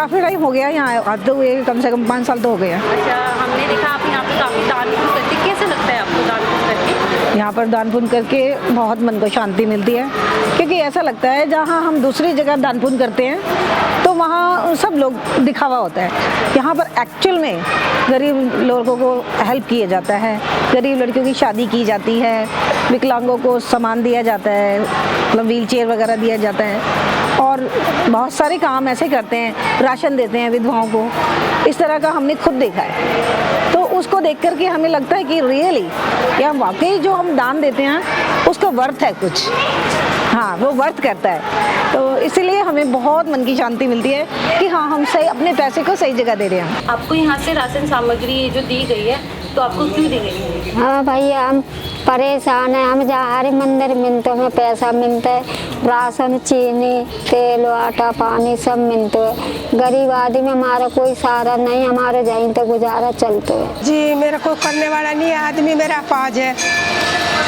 काफ़ी टाइम हो गया यहाँ आते हुए, कम से कम 5 साल तो हो गए हैं। अच्छा, हमने देखा आप यहाँ पे काफ़ी दान पुण्य करते, कैसे लगता है आपको दान पुण्य करके? यहाँ पर दान पुण्य करके बहुत मन को शांति मिलती है, क्योंकि ऐसा लगता है जहाँ हम दूसरी जगह दान पुण्य करते हैं तो वहाँ सब लोग दिखावा होता है। यहाँ पर एक्चुअल में गरीब लोगों को हेल्प किया जाता है, गरीब लड़कियों की शादी की जाती है, विकलांगों को सामान दिया जाता है, मतलब व्हील चेयर वगैरह दिया जाता है, और बहुत सारे काम ऐसे करते हैं, राशन देते हैं विधवाओं को। इस तरह का हमने खुद देखा है, तो उसको देख कर के हमें लगता है कि रियली या वाकई जो हम दान देते हैं उसका वर्थ है कुछ, हाँ वो वर्थ करता है। तो इसीलिए हमें बहुत मन की शांति मिलती है कि हाँ हम सही अपने पैसे को सही जगह दे रहे हैं। आपको यहाँ से राशन सामग्री जो दी गई है तो आपको क्यों दी गई? हाँ भैया, हम परेशान हैं। हम जहाँ हर मंदिर मिलते हमें पैसा मिलता है, राशन, चीनी, तेल, आटा, पानी सब मिलते है। गरीब आदमी हमारा कोई सहारा नहीं, हमारे जहीं तो गुजारा चलते है। जी, मेरा कोई करने वाला नहीं है, आदमी मेरा पाज है,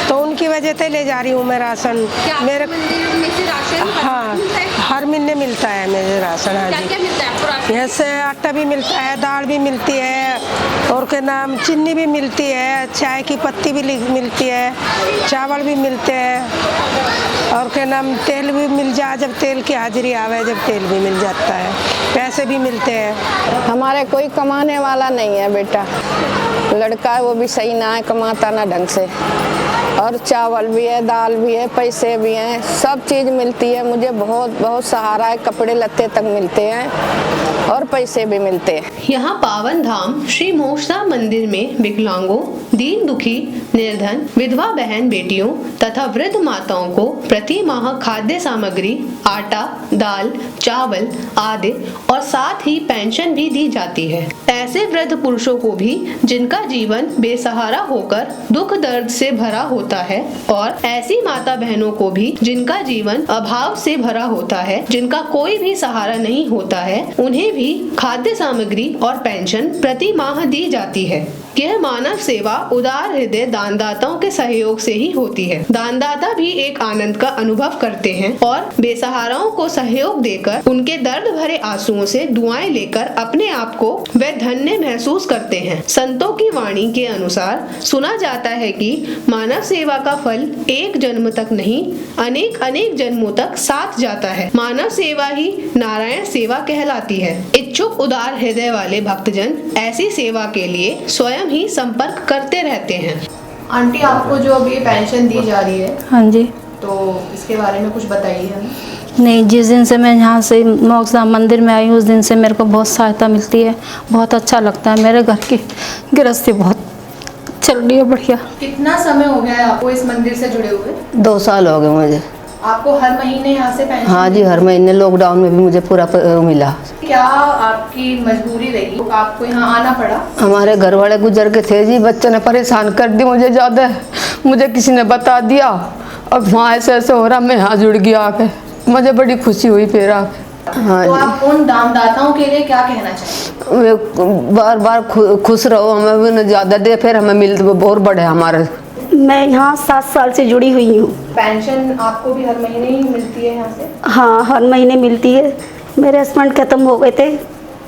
तो उनकी वजह से ले जा रही हूँ मैं राशन। मेरे मंदिर में से राशन हाँ, हर महीने मिलता है मेरे राशन। हाँ जी, क्या मिलता है आपको राशन? जैसे आटा भी मिलता है, दाल भी मिलती है, और के नाम चीनी भी मिलती है, चाय की पत्ती भी मिलती है, चावल भी मिलते हैं, और के नाम तेल भी मिल जाए, जब तेल की हाजिरी आवे जब तेल भी मिल जाता है, पैसे भी मिलते हैं। हमारे कोई कमाने वाला नहीं है बेटा, लड़का है वो भी सही ना है, कमाता ना ढंग से, और चावल भी है, दाल भी है, पैसे भी हैं, सब चीज़ मिलती है। मुझे बहुत बहुत सहारा है, कपड़े लत्ते तक मिलते हैं और पैसे भी मिलते हैं। यहाँ पावन धाम श्री मोक्षधाम मंदिर में विकलांगों, दीन दुखी, निर्धन, विधवा बहन बेटियों तथा वृद्ध माताओं को प्रति माह खाद्य सामग्री, आटा, दाल, चावल आदि और साथ ही पेंशन भी दी जाती है। ऐसे वृद्ध पुरुषों को भी जिनका जीवन बेसहारा होकर दुख दर्द से भरा होता है, और ऐसी माता बहनों को भी जिनका जीवन अभाव से भरा होता है, जिनका कोई भी सहारा नहीं होता है, उन्हें भी खाद्य सामग्री और पेंशन प्रति माह दी जाती है। यह मानव सेवा उदार हृदय दानदाताओं के सहयोग से ही होती है। दानदाता भी एक आनंद का अनुभव करते हैं और बेसहाराओं को सहयोग देकर उनके दर्द भरे आंसुओं से दुआएं लेकर अपने आप को वे धन्य महसूस करते हैं। संतों की वाणी के अनुसार सुना जाता है कि मानव सेवा का फल एक जन्म तक नहीं, अनेक अनेक जन्मों तक साथ जाता है। मानव सेवा ही नारायण सेवा कहलाती है। इच्छुक उदार हृदय वाले भक्तजन ऐसी सेवा के लिए स्वयं ही संपर्क करते रहते हैं। आंटी, आपको जो अभी पेंशन दी जा रही है, हाँ जी, तो इसके बारे में कुछ बताइए हमें। नहीं, जिस दिन से मैं यहाँ से मोक्षधाम मंदिर में आई हूँ उस दिन से मेरे को बहुत सहायता मिलती है, बहुत अच्छा लगता है। मेरे घर की गृहस्थी बहुत चल रही है, बढ़िया। कितना समय हो गया है आपको इस मंदिर से जुड़े हुए? 2 साल हो गए मुझे। आपको हर महीने यहाँ से पेंशन? हाँ जी, हर महीने लॉकडाउन में भी मुझे पूरा मिला। क्या आपकी मजबूरी रही, आपको यहाँ आना पड़ा? हमारे घर वाले गुजर के थे जी, बच्चों ने परेशान कर दी मुझे ज़्यादा, मुझे किसी ने बता दिया, अब वहाँ ऐसे ऐसे हो रहा, मैं यहाँ जुड़ गया आके, मुझे बड़ी खुशी हुई फिर आके। हाँ, तो आप उन दानदाताओं के लिए क्या कहना चाहिए? वे बार बार खुश रहो, हमें भी न ज़्यादा दे, फिर हमें मिल बहुत बड़े हमारे। मैं यहाँ 7 साल से जुड़ी हुई हूँ। पेंशन आपको भी हर महीने ही मिलती है यहाँ से? हाँ, हर महीने मिलती है। मेरे हस्बैंड खत्म हो गए थे,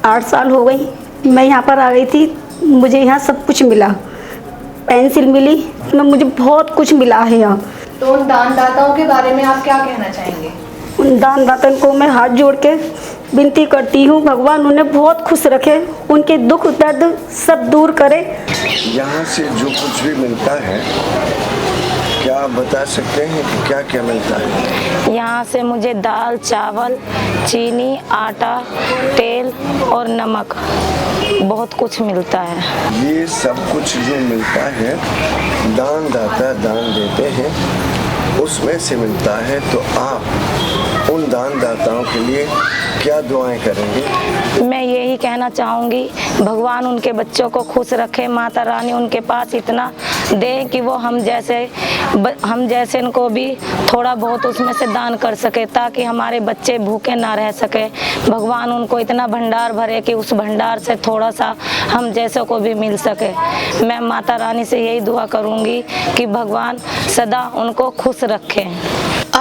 8 साल हो गई। मैं यहाँ पर आ गई थी, मुझे यहाँ सब कुछ मिला, पेंसिल मिली, मुझे बहुत कुछ मिला है यहाँ। तो उन दानदाताओं के बारे में आप क्या कहना चाहेंगे? उन दानदाताओं को मैं हाथ जोड़ के विनती करती हूँ, भगवान उन्हें बहुत खुश रखे, उनके दुख दर्द सब दूर करे। यहाँ से जो कुछ भी मिलता है, क्या आप बता सकते हैं कि क्या क्या मिलता है? यहाँ से मुझे दाल, चावल, चीनी, आटा, तेल और नमक बहुत कुछ मिलता है। ये सब कुछ जो मिलता है दानदाता दान देते हैं, उसमें से मिलता है, तो आप उन दानदाताओं के लिए क्या दुआएं करेंगे? मैं यही कहना चाहूँगी, भगवान उनके बच्चों को खुश रखे, माता रानी उनके पास इतना दे कि वो हम जैसे इनको भी थोड़ा बहुत उसमें से दान कर सके, ताकि हमारे बच्चे भूखे ना रह सके। भगवान उनको इतना भंडार भरे कि उस भंडार से थोड़ा सा हम जैसों को भी मिल सके। मैं माता रानी से यही दुआ करूँगी कि भगवान सदा उनको खुश रखें।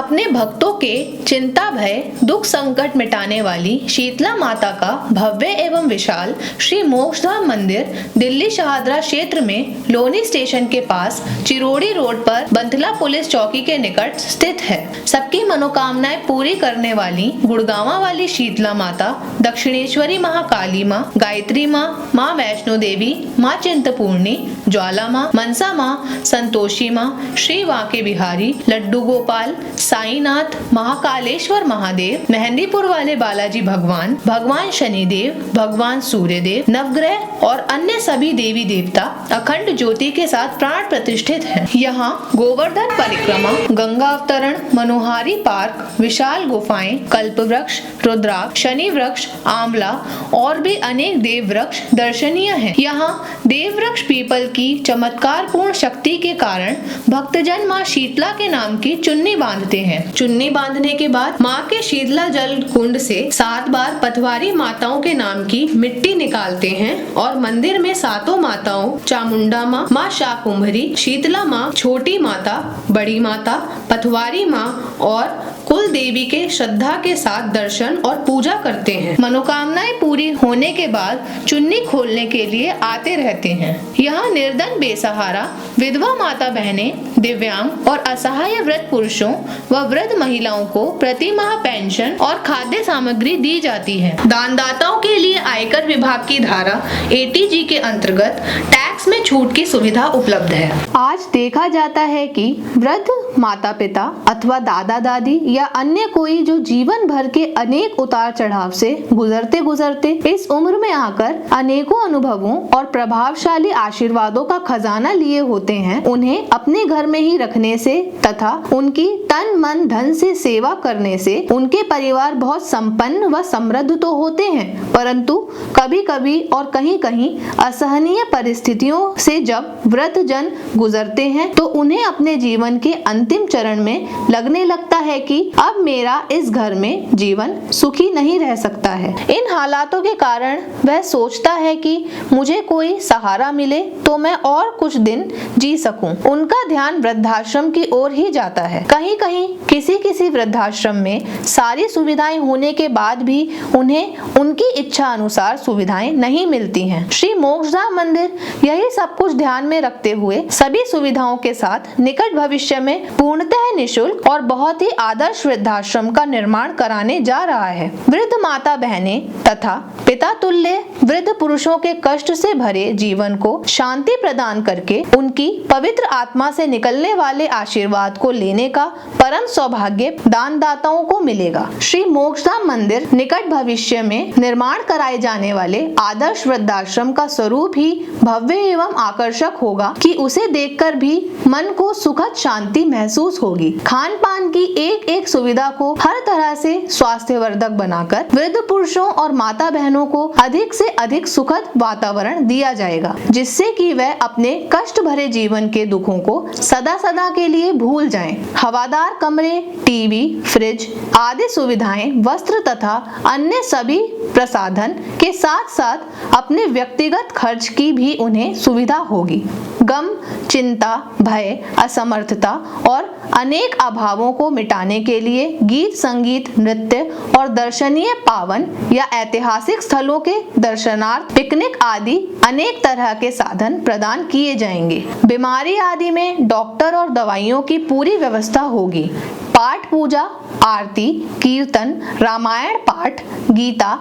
अपने भक्तों के चिंता भय दुख संकट मिटाने वाली शीतला माता का भव्य एवं विशाल श्री मोक्षधाम मंदिर दिल्ली शहादरा क्षेत्र में लोनी स्टेशन के पास चिरोड़ी रोड पर बंथला पुलिस चौकी के निकट स्थित है। सबकी मनोकामनाएं पूरी करने वाली गुड़गांवा वाली शीतला माता, दक्षिणेश्वरी महाकाली माँ, गायत्री माँ, माँ वैष्णो देवी, माँ चिंतपूर्णी, ज्वाला माँ, मनसा माँ, संतोषी माँ, श्री वाके बिहारी, लड्डू गोपाल, साईनाथ, महाकालेश्वर महादेव, मेहंदीपुर वाले बालाजी भगवान, भगवान शनिदेव, भगवान सूर्यदेव, नवग्रह और अन्य सभी देवी देवता अखंड ज्योति के साथ प्राण प्रतिष्ठित हैं। यहाँ गोवर्धन परिक्रमा, गंगा अवतरण, मनोहारी पार्क, विशाल गुफाएं, कल्प वृक्ष, रुद्राक्ष, शनि वृक्ष, आंवला और भी अनेक देव वृक्ष दर्शनीय हैं। यहाँ देव वृक्ष पीपल की चमत्कार पूर्ण शक्ति के कारण भक्तजन माँ शीतला के नाम की चुन्नी बांधते हैं। चुन्नी बांधने के बाद माँ के शीतला जल कुंड से 7 बार पथवारी माताओं के नाम की मिट्टी निकालते हैं और मंदिर में 7 माताओं चामुंडा माँ, माँ शाकुंभरी, शीतला माँ, छोटी माता, बड़ी माता, पथवारी माँ और कुल देवी के श्रद्धा के साथ दर्शन और पूजा करते हैं। मनोकामनाएं पूरी होने के बाद चुन्नी खोलने के लिए आते रहते हैं। यहाँ निर्धन बेसहारा विधवा माता बहनें, दिव्यांग और असहाय वृद्ध पुरुषों व वृद्ध महिलाओं को प्रति माह पेंशन और खाद्य सामग्री दी जाती है। दानदाताओं के लिए आयकर विभाग की धारा 80G के अंतर्गत टैक्स में छूट की सुविधा उपलब्ध है। आज देखा जाता है कि वृद्ध माता पिता अथवा दादा दादी या अन्य कोई जो जीवन भर के अनेक उतार चढ़ाव से गुजरते गुजरते इस उम्र में आकर अनेकों अनुभवों और प्रभावशाली आशीर्वादों का खजाना लिए होते हैं, उन्हें अपने घर में ही रखने से तथा उनकी तन मन धन से सेवा करने से उनके परिवार बहुत संपन्न व समृद्ध तो होते हैं, परंतु कभी कभी और कहीं कहीं असहनीय परिस्थितियों से जब वृद्ध जन गुजरते हैं तो उन्हें अपने जीवन के अंतिम चरण में लगने लगता है कि अब मेरा इस घर में जीवन सुखी नहीं रह सकता है। इन हालातों के कारण वह सोचता है कि मुझे कोई सहारा मिले तो मैं और कुछ दिन जी सकूं। उनका ध्यान वृद्धाश्रम की ओर ही जाता है। कहीं कहीं किसी वृद्धाश्रम में सारी सुविधाएं होने के बाद भी उन्हें उनकी इच्छा अनुसार सुविधाएं नहीं मिलती हैं। श्री मोक्षधाम मंदिर यही सब कुछ ध्यान में रखते हुए सभी सुविधाओं के साथ निकट भविष्य में पूर्णतः निःशुल्क और बहुत ही आदर्श वृद्धाश्रम का निर्माण कराने जा रहा है। वृद्ध माता बहनें तथा पिता तुल्य वृद्ध पुरुषों के कष्ट से भरे जीवन को शांति प्रदान करके उनकी पवित्र आत्मा से निकलने वाले आशीर्वाद को लेने का परम सौभाग्य दानदाताओं को मिलेगा। श्री मोक्षधाम मंदिर निकट भविष्य में निर्माण कराए जाने वाले आदर्श वृद्धाश्रम का स्वरूप ही भव्य एवं आकर्षक होगा कि उसे देखकर भी मन को सुखद शांति महसूस होगी। खान पान की एक एक सुविधा को हर तरह से स्वास्थ्यवर्धक बनाकर वृद्ध पुरुषों और माता बहनों को अधिक से अधिक सुखद वातावरण दिया जाएगा, जिससे कि वह अपने कष्ट भरे जीवन के दुखों को सदा सदा के लिए भूल जाएं। हवादार कमरे, टीवी, फ्रिज आदि सुविधाएं, वस्त्र तथा अन्य सभी प्रसाधन के साथ साथ अपने व्यक्तिगत खर्च की भी उन्हें सुविधा होगी। गम, चिंता, भय, असमर्थता और अनेक अभावों को मिटाने के लिए गीत, संगीत, नृत्य और दर्शनीय पावन या ऐतिहासिक स्थलों के दर्शनार्थ पिकनिक आदि अनेक तरह के साधन प्रदान किए जाएंगे। बीमारी आदि में डॉक्टर और दवाइयों की पूरी व्यवस्था होगी। पाठ पूजा, आरती, कीर्तन, रामायण पाठ, गीता,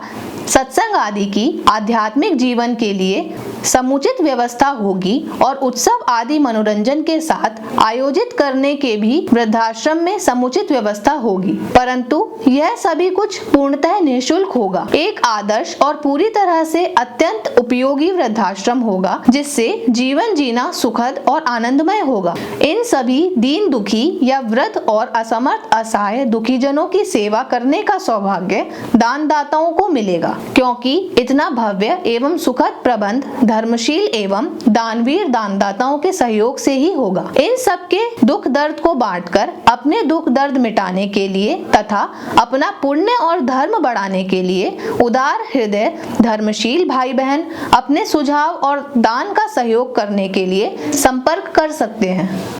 सत्संग आदि की आध्यात्मिक जीवन के लिए समुचित व्यवस्था होगी और उत्सव आदि मनोरंजन के साथ आयोजित करने के भी वृद्धाश्रम में समुचित व्यवस्था होगी, परंतु यह सभी कुछ पूर्णतः निःशुल्क होगा। एक आदर्श और पूरी तरह से अत्यंत उपयोगी वृद्धाश्रम होगा, जिससे जीवन जीना सुखद और आनंदमय होगा। इन सभी दीन दुखी या वृद्ध और असमर्थ असहाय दुखी जनों की सेवा करने का सौभाग्य दानदाताओं को मिलेगा, क्योंकि इतना भव्य एवं सुखद प्रबंध धर्मशील एवं दानवीर दानदाताओं के सहयोग से ही होगा। इन सबके दुख दर्द को बांटकर अपने दुख दर्द मिटाने के लिए तथा अपना पुण्य और धर्म बढ़ाने के लिए उदार हृदय धर्मशील भाई बहन अपने सुझाव और दान का सहयोग करने के लिए संपर्क कर सकते हैं।